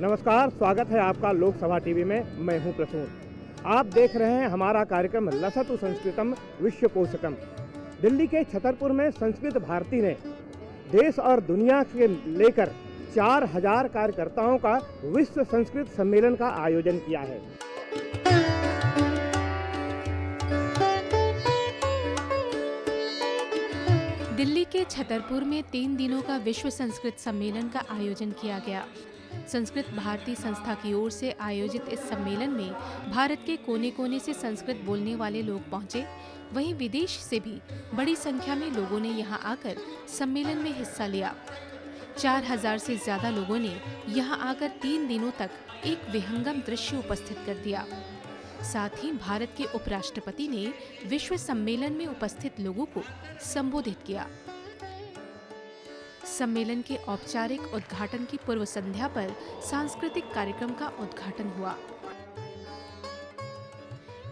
नमस्कार, स्वागत है आपका लोकसभा टीवी में। मैं हूं प्रसून। आप देख रहे हैं हमारा कार्यक्रम लसतु संस्कृतम विश्वकोशकम। दिल्ली के छतरपुर में संस्कृत भारती ने देश और दुनिया के लेकर 4000 कार्यकर्ताओं का विश्व संस्कृत सम्मेलन का आयोजन किया है। दिल्ली के छतरपुर में 3 दिनों का विश्व संस्कृत सम्मेलन का आयोजन किया गया। संस्कृत भारती संस्था की ओर से आयोजित इस सम्मेलन में भारत के कोने कोने से संस्कृत बोलने वाले लोग पहुंचे। वहीं विदेश से भी बड़ी संख्या में लोगों ने यहां आकर सम्मेलन में हिस्सा लिया। 4000 से ज्यादा लोगों ने यहां आकर 3 दिनों तक एक विहंगम दृश्य उपस्थित कर दिया। साथ ही भारत के उपराष्ट्रपति ने विश्व सम्मेलन में उपस्थित लोगों को संबोधित किया। सम्मेलन के औपचारिक उद्घाटन की पूर्व संध्या पर सांस्कृतिक कार्यक्रम का उद्घाटन हुआ।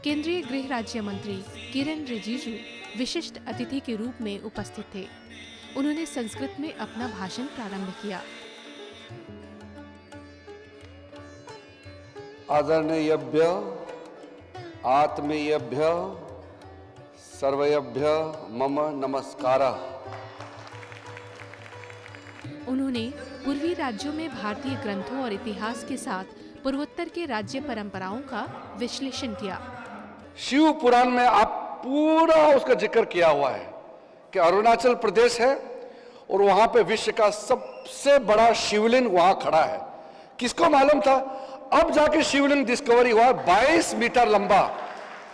केंद्रीय गृह राज्य मंत्री किरेन रिजिजू विशिष्ट अतिथि के रूप में उपस्थित थे। उन्होंने संस्कृत में अपना भाषण प्रारंभ किया। आदरणीयभ्य आत्मीयभ्य सर्वभ्य मम नमस्कारः। उन्होंने पूर्वी राज्यों में भारतीय ग्रंथों और इतिहास के साथ पूर्वोत्तर के राज्य परंपराओं का विश्लेषण किया। शिव पुराण में आप पूरा उसका जिक्र किया हुआ है कि अरुणाचल प्रदेश है और वहां पे विश्व का सबसे बड़ा शिवलिंग वहां खड़ा है। किसको मालूम था? अब जाके शिवलिंग डिस्कवरी हुआ। 22 मीटर लंबा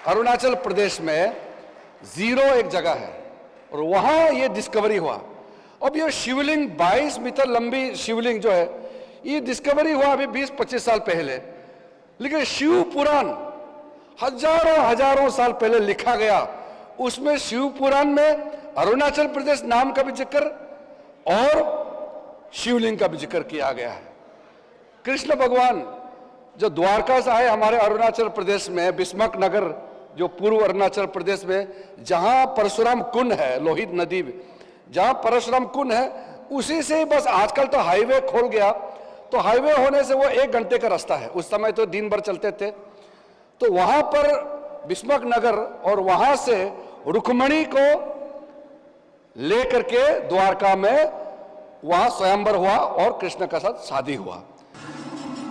अरुणाचल प्रदेश में 0 एक जगह है और वहां ये डिस्कवरी हुआ। अब ये शिवलिंग 22 मीटर लंबी शिवलिंग जो है ये डिस्कवरी हुआ अभी 20-25 साल पहले, लेकिन शिव पुराण हजारों साल पहले लिखा गया। उसमें शिव पुराण में अरुणाचल प्रदेश नाम का भी जिक्र और शिवलिंग का भी जिक्र किया गया है। कृष्ण भगवान जो द्वारका से आए हमारे अरुणाचल प्रदेश में, बिस्मक नगर जो पूर्व अरुणाचल प्रदेश में, जहां परशुराम कुंड है, लोहित नदी जहां परशुराम कुंड है, उसी से बस आजकल तो हाईवे खोल गया, तो हाईवे होने से वो 1 घंटे का रास्ता है। उस समय तो दिन भर चलते थे। तो वहां पर बिस्मक नगर और वहां से रुक्मणी को लेकर के द्वारका में वहां स्वयंवर हुआ और कृष्ण के साथ शादी हुआ।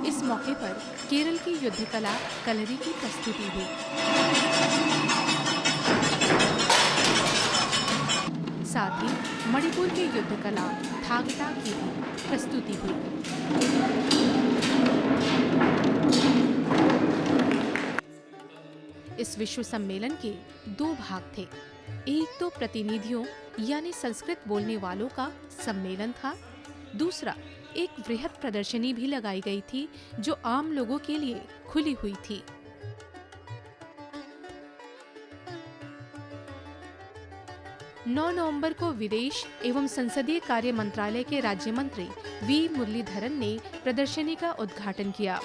इस मौके पर केरल की युद्ध कला कलरी की प्रस्तुति हुई। साथ ही मणिपुर की युद्ध कला थागटा की भी प्रस्तुति हुई। इस विश्व सम्मेलन के 2 भाग थे। एक तो प्रतिनिधियों यानी संस्कृत बोलने वालों का सम्मेलन था। दूसरा एक वृहद प्रदर्शनी भी लगाई गई थी जो आम लोगों के लिए खुली हुई थी। 9 नवंबर को विदेश एवं संसदीय कार्य मंत्रालय के राज्य मंत्री वी मुरलीधरन ने प्रदर्शनी का उद्घाटन किया।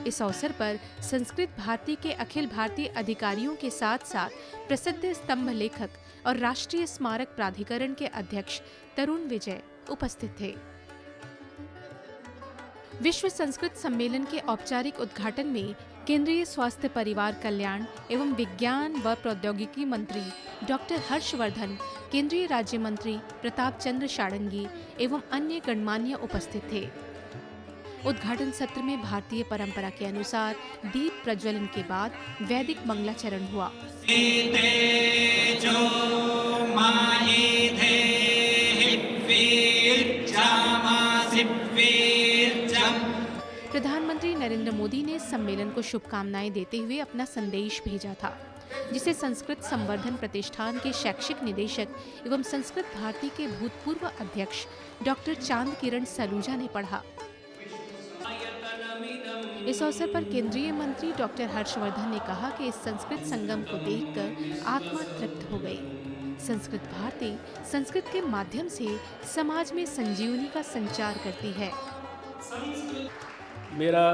इस अवसर पर संस्कृत भारती के अखिल भारतीय अधिकारियों के साथ साथ प्रसिद्ध स्तंभ लेखक और राष्ट्रीय स्मारक प्राधिकरण के अध्यक्ष तरुण विजय उपस्थित थे। विश्व संस्कृत सम्मेलन के औपचारिक उद्घाटन में केंद्रीय स्वास्थ्य परिवार कल्याण एवं विज्ञान व प्रौद्योगिकी मंत्री डॉक्टर हर्षवर्धन, केंद्रीय राज्य मंत्री प्रताप चंद्र षडंगी एवं अन्य गणमान्य उपस्थित थे। उद्घाटन सत्र में भारतीय परंपरा के अनुसार दीप प्रज्वलन के बाद वैदिक मंगलाचरण हुआ। प्रधानमंत्री नरेंद्र मोदी ने सम्मेलन को शुभकामनाएं देते हुए अपना संदेश भेजा था, जिसे संस्कृत संवर्धन प्रतिष्ठान के शैक्षिक निदेशक एवं संस्कृत भारती के भूतपूर्व अध्यक्ष डॉक्टर चांद किरण सलूजा ने पढ़ा। इस अवसर पर केंद्रीय मंत्री डॉक्टर हर्षवर्धन ने कहा कि इस संस्कृत संगम को देखकर आत्मा तृप्त हो गई। संस्कृत भारती संस्कृत के माध्यम से समाज में संजीवनी का संचार करती है। मेरा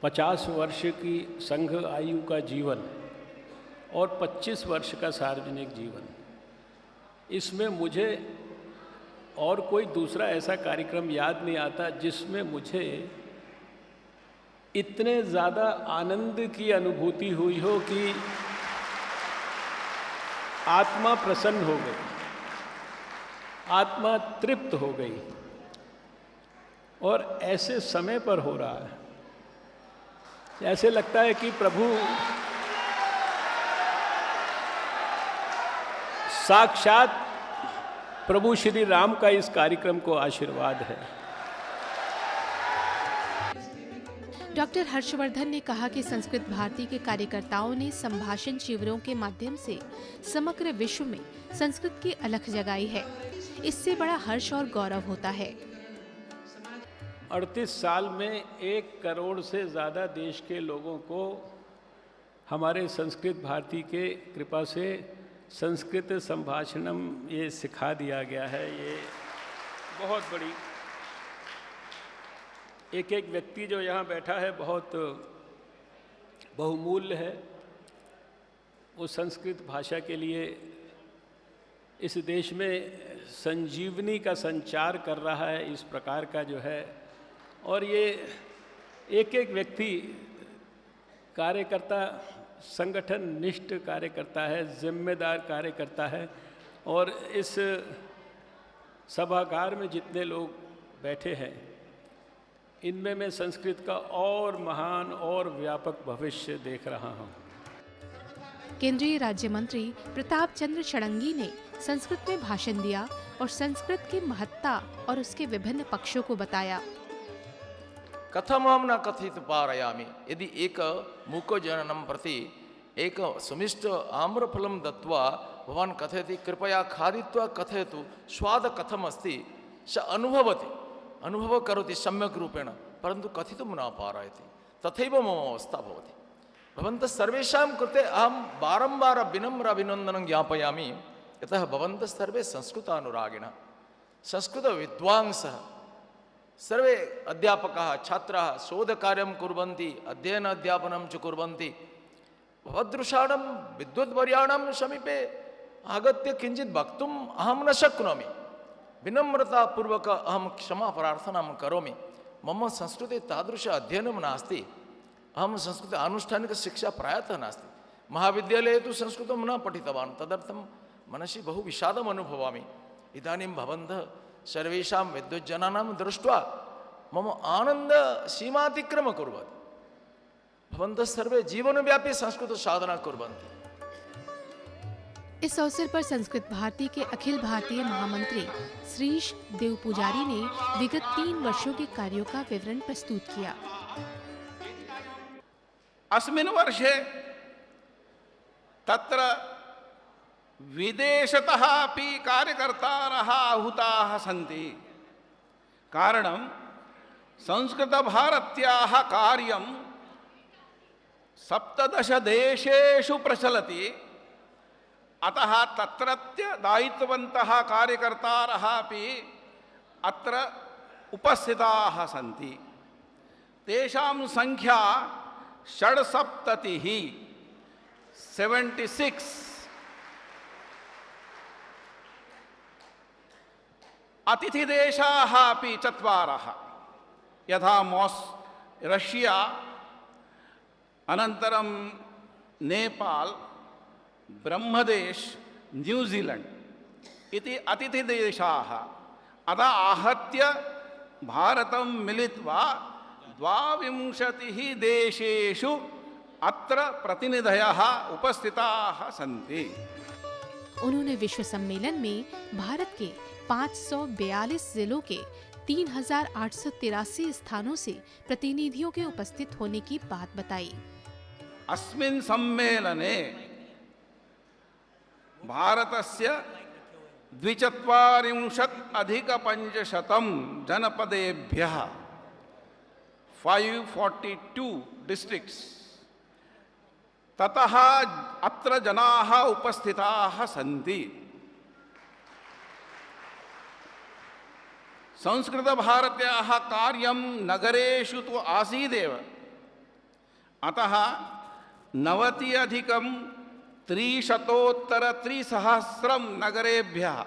50 वर्ष की संघ आयु का जीवन और 25 वर्ष का सार्वजनिक जीवन, इसमें मुझे और कोई दूसरा ऐसा कार्यक्रम याद नहीं आता जिसमें मुझे इतने ज़्यादा आनंद की अनुभूति हुई हो कि आत्मा प्रसन्न हो गई, आत्मा तृप्त हो गई। और ऐसे समय पर हो रहा है, ऐसे लगता है कि प्रभु साक्षात प्रभु श्री राम का इस कार्यक्रम को आशीर्वाद है। डॉक्टर हर्षवर्धन ने कहा कि संस्कृत भारती के कार्यकर्ताओं ने संभाषण शिविरों के माध्यम से समग्र विश्व में संस्कृत की अलख जगाई है। इससे बड़ा हर्ष और गौरव होता है। 38 साल में 1 करोड़ से ज़्यादा देश के लोगों को हमारे संस्कृत भारती के कृपा से संस्कृत संभाषणम ये सिखा दिया गया है। ये बहुत बड़ी, एक एक व्यक्ति जो यहाँ बैठा है बहुत बहुमूल्य है। वो संस्कृत भाषा के लिए इस देश में संजीवनी का संचार कर रहा है, इस प्रकार का जो है। और ये एक एक व्यक्ति कार्यकर्ता, संगठन निष्ठ कार्यकर्ता है, जिम्मेदार कार्यकर्ता है। और इस सभागार में जितने लोग बैठे हैं, इनमें मैं संस्कृत का और महान और व्यापक भविष्य देख रहा हूँ। केंद्रीय राज्य मंत्री प्रताप चंद्र षडंगी ने संस्कृत में भाषण दिया और संस्कृत की महत्ता और उसके विभिन्न पक्षों को बताया। कथमहं न कथित पारयामि, यदि एक मूकजननं प्रति एक सुमिष्ट आम्रफलं दत्वा भवान् कथयति कृपया खादित्वा कथयतु स्वाद कथम अस्ति, स अनुभवति, अनुभव करोति सम्यक् रूपेण, परन्तु कथितुं न पारयति। तथैव मम अवस्था भवति। भवन्तः सर्वेषां कृते अहं बारम्बार विनम्र अभिनन्दनं ज्ञापयामि, यतः भवन्तः सर्वे संस्कृतानुरागिणः, संस्कृतविद्वांसः, सर्वे अध्यापकाः, छात्राः शोधकार्यं कुर्वन्ति, अध्ययन अध्यापनं च कुर्वन्ति। भवदृशाणां विद्वद्वर्याणां समीपे आगत्य किञ्चित् वक्तुम् अहं न शक्नोमि। विनम्रतापूर्वक अहं क्षमा प्रार्थनां करोमि। मम संस्कृते तादृश अध्ययनं नास्ति। अहं संस्कृते आनुष्ठानिकशिक्षा प्रायतः नास्ति। महाविद्यालये तु संस्कृतं न पठितवान्, तदर्थं मनसि बहु विषादम् अनुभवामि। इदानीं भवन्तः सर्वेषां विद्वज्जनानां दृष्ट्वा मम आनन्दसीमातिक्रमं कुर्वन्ति। भवन्तः सर्वे जीवनव्यापी संस्कृत साधना कुर्वन्ति। इस अवसर पर संस्कृत भारती के अखिल भारतीय महामंत्री श्रीश देव पुजारी ने विगत 3 वर्षों के कार्यों का विवरण प्रस्तुत किया। अस्मिन् वर्षे तत्र विदेशतः अपि कार्यकर्तारः आहूताः सन्ति। कारणं संस्कृतभारत्याः कार्यं 17 देशेषु प्रचलति। अतः तत्रत्य दायित्ववन्तः कार्यकर्तारः अपि अत्र उपस्थिताः सन्ति। तेषां संख्या 76, 76। अतिथिदेशाः अपि 4, यथा रशिया, अनन्तरं नेपाल, ब्रह्मदेश, न्यूजीलैंड इति अतिथिदेशाः। अतः आहत्य भारतं मिलित्वा 22 देशेषु अत्र प्रतिनिधयः उपस्थिताः सन्ति। उन्होंने विश्व सम्मेलन में भारत के 542 जिलों के 3883 स्थानों से प्रतिनिधियों के उपस्थित होने की बात बताई। अस्मिन् सम्मेलने भारतस्य 240 जनपदेभ्यः 542 डिस्ट्रिक्ट्स ततः अत्र जनाः उपस्थिताः सन्ति। संस्कृतभारत्याः कार्यं नगरेषु तु आसीदेव। अतः 90,300 नगरेभ्यः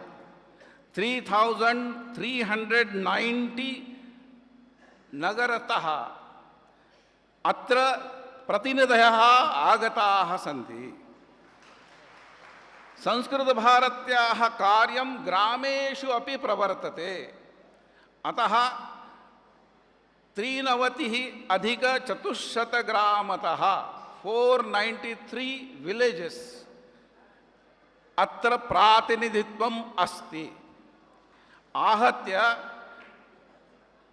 3,390 नगरतः अत्र प्रतिनिधयः आगताः सन्ति। संस्कृतभारत्याः कार्यं ग्रामेषु अपि प्रवर्तते। अतः 93 ग्रामतः 493 विलेजेस अत्र प्रातिनिधित्वम् अस्ति। आहत्य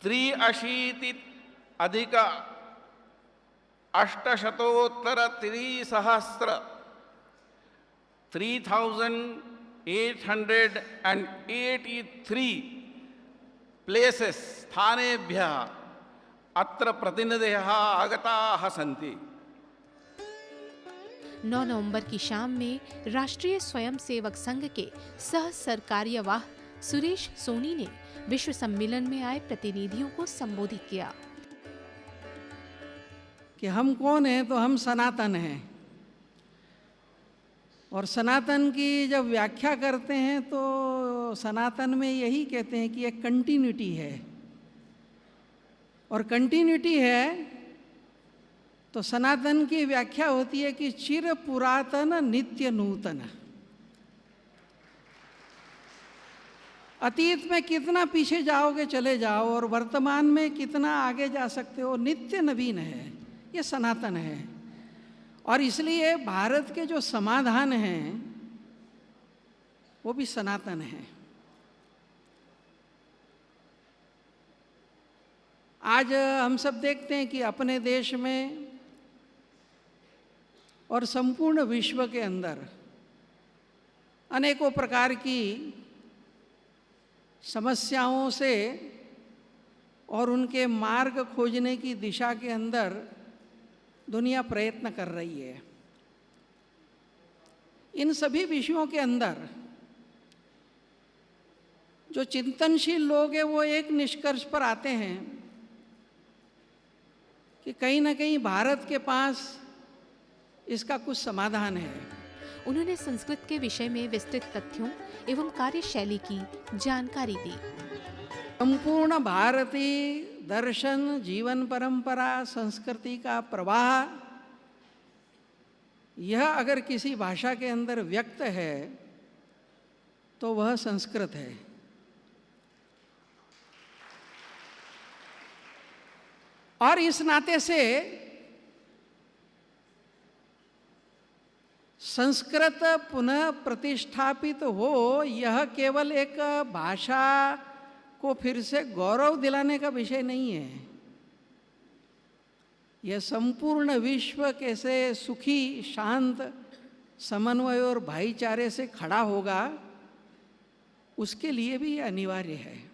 83,800 3,883 प्लेसेस स्थानेभ्यः अत्र प्रतिनिधयः आगताः सन्ति। 9 नवंबर की शाम में राष्ट्रीय स्वयंसेवक संघ के सह सरकार्यवाह सुरेश सोनी ने विश्व सम्मेलन में आए प्रतिनिधियों को संबोधित किया कि हम कौन हैं, तो हम सनातन हैं। और सनातन की जब व्याख्या करते हैं तो सनातन में यही कहते हैं कि एक कंटिन्यूटी है। और कंटिन्यूटी है तो सनातन की व्याख्या होती है कि चिर पुरातन नित्य नूतन। अतीत में कितना पीछे जाओगे चले जाओ, और वर्तमान में कितना आगे जा सकते हो, नित्य नवीन है, ये सनातन है। और इसलिए भारत के जो समाधान हैं वो भी सनातन हैं। आज हम सब देखते हैं कि अपने देश में और संपूर्ण विश्व के अंदर अनेकों प्रकार की समस्याओं से और उनके मार्ग खोजने की दिशा के अंदर दुनिया प्रयत्न कर रही है। इन सभी विषयों के अंदर जो चिंतनशील लोग हैं वो एक निष्कर्ष पर आते हैं कि कहीं ना कहीं भारत के पास इसका कुछ समाधान है। उन्होंने संस्कृत के विषय में विस्तृत तथ्यों एवं कार्यशैली की जानकारी दी। संपूर्ण भारतीय दर्शन, जीवन परंपरा, संस्कृति का प्रवाह, यह अगर किसी भाषा के अंदर व्यक्त है तो वह संस्कृत है। और इस नाते से संस्कृत पुनः प्रतिष्ठापित हो, यह केवल एक भाषा को फिर से गौरव दिलाने का विषय नहीं है। यह संपूर्ण विश्व कैसे सुखी, शांत, समन्वय और भाईचारे से खड़ा होगा, उसके लिए भी यह अनिवार्य है।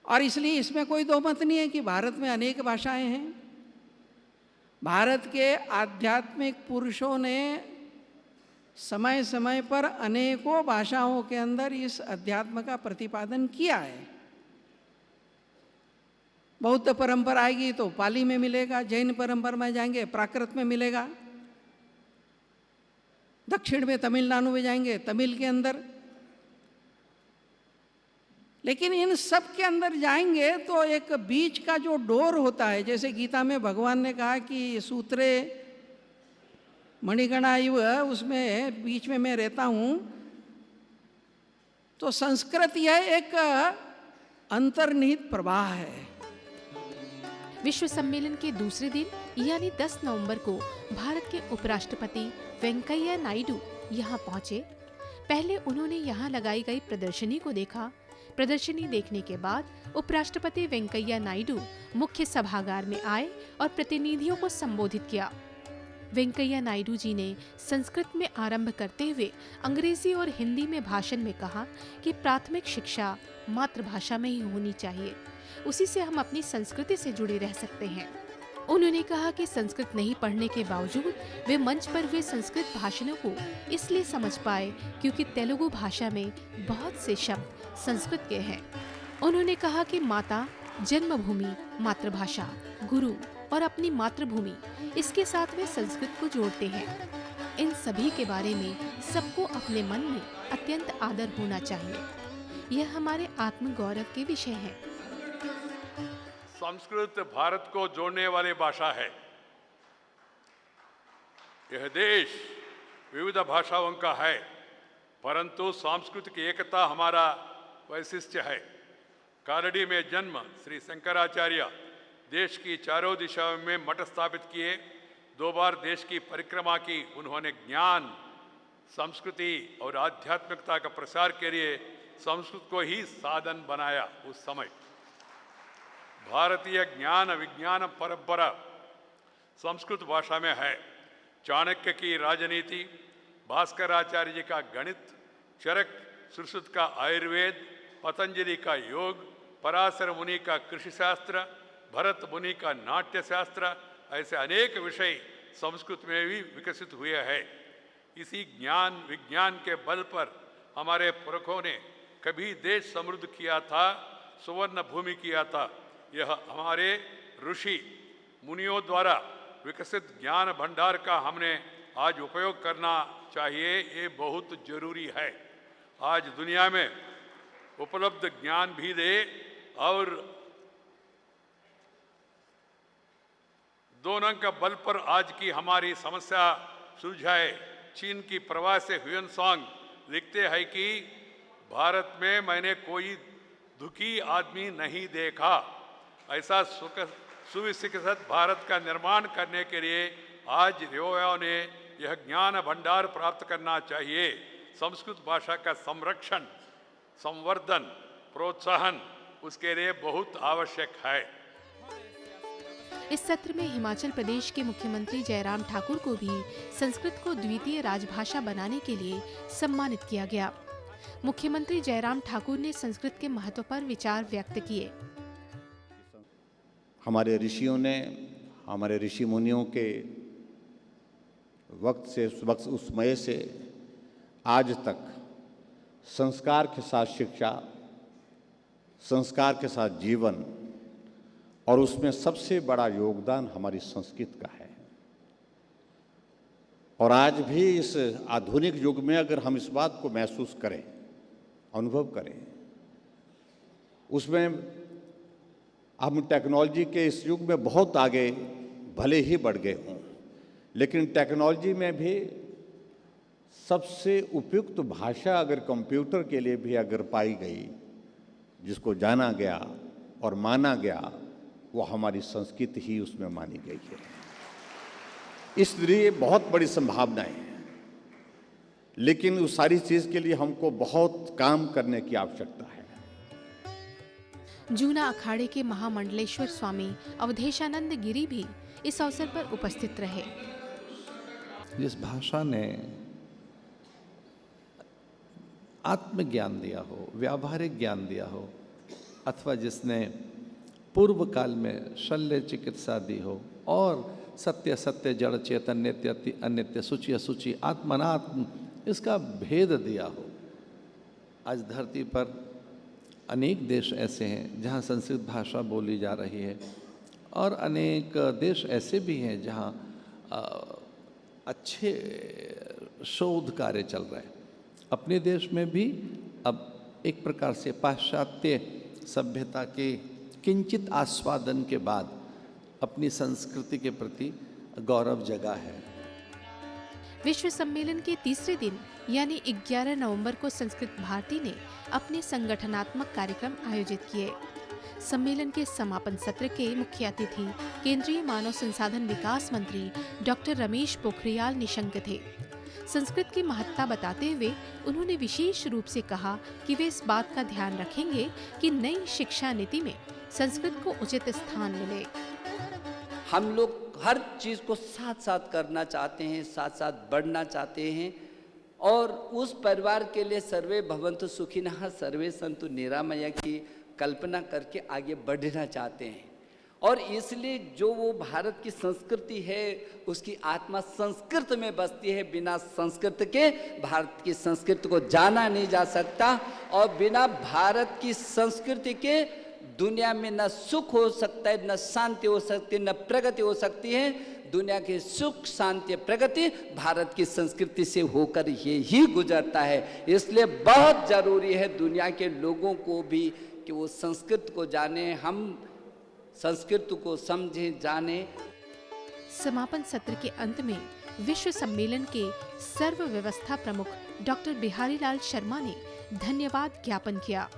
और इसलिए इसमें कोई दो मत नहीं है कि भारत में अनेक भाषाएं हैं। भारत के आध्यात्मिक पुरुषों ने समय समय पर अनेकों भाषाओं के अंदर इस अध्यात्म का प्रतिपादन किया है। बौद्ध परंपरा आएगी तो पाली में मिलेगा, जैन परंपरा में जाएंगे प्राकृत में मिलेगा, दक्षिण में तमिलनाडु में जाएंगे तमिल के अंदर। लेकिन इन सब के अंदर जाएंगे तो एक बीच का जो डोर होता है, जैसे गीता में भगवान ने कहा कि सूत्रे मणिगणा इव, उसमें बीच में मैं रहता हूँ, तो संस्कृत यह एक अंतर्निहित प्रवाह है। विश्व सम्मेलन के दूसरे दिन यानी 10 नवंबर को भारत के उपराष्ट्रपति वेंकैया नायडू यहाँ पहुँचे। पहले उन्होंने यहाँ लगाई गई प्रदर्शनी को देखा। प्रदर्शनी देखने के बाद उपराष्ट्रपति वेंकैया नायडू मुख्य सभागार में आए और प्रतिनिधियों को संबोधित किया। वेंकैया नायडू जी ने संस्कृत में आरंभ करते हुए अंग्रेजी और हिंदी में भाषण में कहा कि प्राथमिक शिक्षा मातृभाषा में ही होनी चाहिए, उसी से हम अपनी संस्कृति से जुड़े रह सकते हैं। उन्होंने कहा कि संस्कृत नहीं पढ़ने के बावजूद वे मंच पर हुए संस्कृत भाषणों को इसलिए समझ पाए क्योंकि तेलुगु भाषा में बहुत से शब्द संस्कृत के हैं। उन्होंने कहा कि माता, जन्मभूमि, मातृभाषा, गुरु और अपनी मातृभूमि, इसके साथ वे संस्कृत को जोड़ते हैं। इन सभी के बारे में सबको अपने मन में अत्यंत आदर होना चाहिए। यह हमारे आत्मगौरव के विषय है। संस्कृत भारत को जोड़ने वाली भाषा है। यह देश विविध भाषाओं का है, परंतु सांस्कृतिक एकता हमारा वैशिष्ट्य है। कालड़ी में जन्म श्री शंकराचार्य देश की चारों दिशाओं में मठ स्थापित किए। 2 बार देश की परिक्रमा की। उन्होंने ज्ञान, संस्कृति और आध्यात्मिकता का प्रसार के लिए संस्कृत को ही साधन बनाया। उस समय भारतीय ज्ञान विज्ञान परंपरा संस्कृत भाषा में है। चाणक्य की राजनीति, भास्कराचार्य जी का गणित, चरक सुश्रुत का आयुर्वेद, पतंजलि का योग, पराशर मुनि का कृषि शास्त्र, भरत मुनि का नाट्य शास्त्र, ऐसे अनेक विषय संस्कृत में भी विकसित हुए हैं। इसी ज्ञान विज्ञान के बल पर हमारे पुरखों ने कभी देश समृद्ध किया था, सुवर्ण भूमि किया था। यह हमारे ऋषि मुनियों द्वारा विकसित ज्ञान भंडार का हमने आज उपयोग करना चाहिए। ये बहुत जरूरी है। आज दुनिया में उपलब्ध ज्ञान भी दे और दोनों का बल पर आज की हमारी समस्या सुलझाए। चीन की प्रवास से ह्यून सांग लिखते हैं कि भारत में मैंने कोई दुखी आदमी नहीं देखा। ऐसा सुविकसित भारत का निर्माण करने के लिए आज युवाओं ने यह ज्ञान भंडार प्राप्त करना चाहिए। संस्कृत भाषा का संरक्षण, संवर्धन, प्रोत्साहन उसके लिए बहुत आवश्यक है। इस सत्र में हिमाचल प्रदेश के मुख्यमंत्री जयराम ठाकुर को भी संस्कृत को द्वितीय राजभाषा बनाने के लिए सम्मानित किया गया। मुख्यमंत्री जयराम ठाकुर ने संस्कृत के महत्व पर विचार व्यक्त किए। हमारे ऋषियों ने, हमारे ऋषि मुनियों के वक्त से उस समय से आज तक संस्कार के साथ शिक्षा, संस्कार के साथ जीवन, और उसमें सबसे बड़ा योगदान हमारी संस्कृत का है। और आज भी इस आधुनिक युग में अगर हम इस बात को महसूस करें, अनुभव करें, उसमें हम टेक्नोलॉजी के इस युग में बहुत आगे भले ही बढ़ गए हों, लेकिन टेक्नोलॉजी में भी सबसे उपयुक्त भाषा अगर कंप्यूटर के लिए भी अगर पाई गई, जिसको जाना गया और माना गया, वो हमारी संस्कृति ही उसमें मानी गई है। इसलिए बहुत बड़ी संभावनाएं हैं, लेकिन उस सारी चीज़ के लिए हमको बहुत काम करने की आवश्यकता है। जूना अखाड़े के महामंडलेश्वर स्वामी अवधेशानंद गिरी भी इस अवसर पर उपस्थित रहे। जिस भाषा ने आत्मज्ञान दिया हो, व्यावहारिक ज्ञान दिया हो, अथवा जिसने पूर्व काल में शल्य चिकित्सा दी हो और सत्य सत्य जड़ चेतन नित्य अनित्य सूचि असुचि आत्मनात्म इसका भेद दिया हो। आज धरती पर अनेक देश ऐसे हैं जहाँ संस्कृत भाषा बोली जा रही है, और अनेक देश ऐसे भी हैं जहाँ अच्छे शोध कार्य चल रहे हैं। अपने देश में भी अब एक प्रकार से पाश्चात्य सभ्यता के किंचित आस्वादन के बाद अपनी संस्कृति के प्रति गौरव जगा है। विश्व सम्मेलन के तीसरे दिन यानी 11 नवंबर को संस्कृत भारती ने अपने संगठनात्मक कार्यक्रम आयोजित किए। सम्मेलन के समापन सत्र के मुख्य अतिथि केंद्रीय मानव संसाधन विकास मंत्री डॉक्टर रमेश पोखरियाल निशंक थे। संस्कृत की महत्ता बताते हुए उन्होंने विशेष रूप से कहा कि वे इस बात का ध्यान रखेंगे कि नई शिक्षा नीति में संस्कृत को उचित स्थान मिले। हम लोग हर चीज़ को साथ साथ करना चाहते हैं, साथ साथ बढ़ना चाहते हैं, और उस परिवार के लिए सर्वे भवन्तु सुखिनः सर्वे सन्तु निरामया की कल्पना करके आगे बढ़ना चाहते हैं। और इसलिए जो वो भारत की संस्कृति है उसकी आत्मा संस्कृत में बसती है। बिना संस्कृत के भारत की संस्कृति को जाना नहीं जा सकता, और बिना भारत की संस्कृति के दुनिया में न सुख हो सकता है, न शांति हो सकती है, न प्रगति हो सकती है। दुनिया की सुख, शांति, प्रगति भारत की संस्कृति से होकर ये ही गुजरता है। इसलिए बहुत जरूरी है दुनिया के लोगों को भी कि वो संस्कृत को जाने, हम संस्कृत को समझें, जाने। समापन सत्र के अंत में विश्व सम्मेलन के सर्व व्यवस्था प्रमुख डॉक्टर बिहारी लाल शर्मा ने धन्यवाद ज्ञापन किया।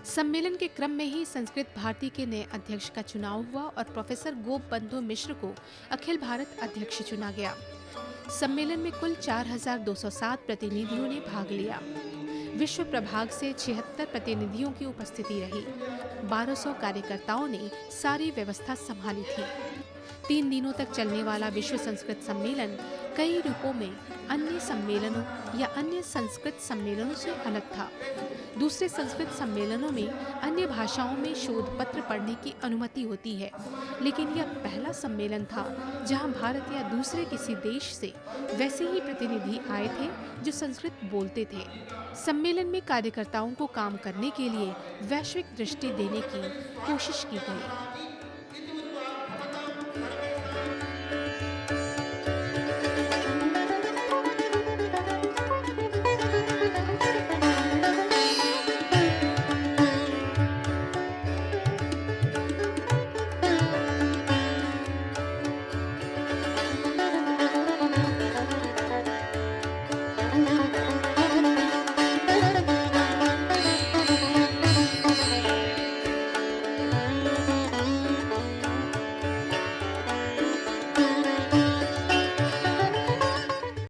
सम्मेलन के क्रम में ही संस्कृत भारती के नए अध्यक्ष का चुनाव हुआ और प्रोफेसर गोप बंधु मिश्र को अखिल भारत अध्यक्ष चुना गया। सम्मेलन में कुल 4207 प्रतिनिधियों ने भाग लिया। विश्व प्रभाग से 76 प्रतिनिधियों की उपस्थिति रही। 1200 कार्यकर्ताओं ने सारी व्यवस्था संभाली थी। 3 दिनों तक चलने वाला विश्व संस्कृत सम्मेलन कई रूपों में अन्य सम्मेलनों या अन्य संस्कृत सम्मेलनों से अलग था। दूसरे संस्कृत सम्मेलनों में अन्य भाषाओं में शोध पत्र पढ़ने की अनुमति होती है, लेकिन यह पहला सम्मेलन था जहां भारत या दूसरे किसी देश से वैसे ही प्रतिनिधि आए थे जो संस्कृत बोलते थे। सम्मेलन में कार्यकर्ताओं को काम करने के लिए वैश्विक दृष्टि देने की कोशिश की गई।